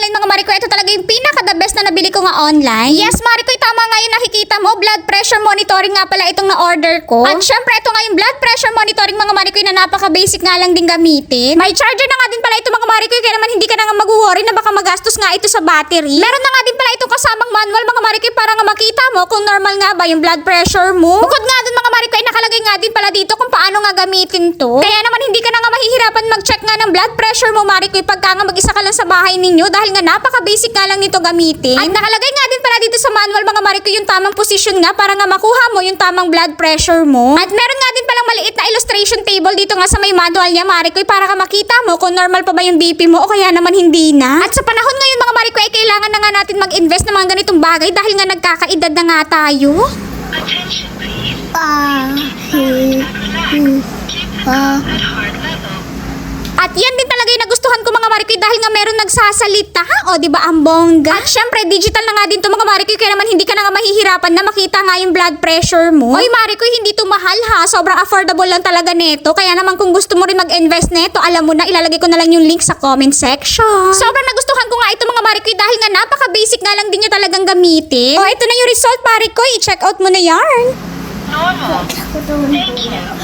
online mga Marikoy. Ito talaga yung pinaka-the best na nabili ko nga online. Yes Marikoy, tama nga yung nakikita mo. Blood pressure monitoring nga pala itong na-order ko. At syempre ito nga yung blood pressure monitoring mga Marikoy na napaka-basic nga lang din gamitin. May charger na nga din pala ito mga Marikoy, kaya naman hindi ka na nga mag-worry na baka magastos nga ito sa battery. Meron na nga din pala itong kasamang manual mga Marikoy para nga makita mo kung normal nga ba yung blood pressure mo. Bukod nga dun mga Marikoy, nakalagay nga din pala dito kung paano nga gamitin to. Kaya naman hindi ka na nga mahihirapan mag-check nga ng blood pressure mo Marikoy pagka nga mag-isa ka lang sa bahay ninyo dahil nga napaka-basic nga lang nito gamitin. At nakalagay nga din pala dito sa manual mga Marikoy yung tamang position nga para nga makuha mo yung tamang blood pressure mo. At meron nga din palang maliit na illustration table dito nga sa may manual niya Marikoy para nga makita mo kung normal pa ba yung BP mo o kaya naman hindi na. At sa panahon ngayon mga Marikoy ay kailangan na nga natin mag-invest ng mga ganitong bagay dahil nga nagkakaedad na nga tayo. Attention please. Keep at heart level. At yan din talaga yung nagustuhan ko mga Marikoy dahil nga meron nagsasalita. O diba ang bongga? At syempre digital na nga din to mga Marikoy kaya naman hindi ka na nga mahihirapan na makita nga yung blood pressure mo. Oy Marikoy, hindi to mahal ha. Sobrang affordable lang talaga neto. Kaya naman kung gusto mo rin mag-invest neto, alam mo na, ilalagay ko na lang yung link sa comment section. Sobrang nagustuhan ko nga ito mga Marikoy dahil nga napaka-basic nga lang din niya talagang gamitin. O ito na yung result Marikoy, i-check out mo na yarn. Normal. Thank you.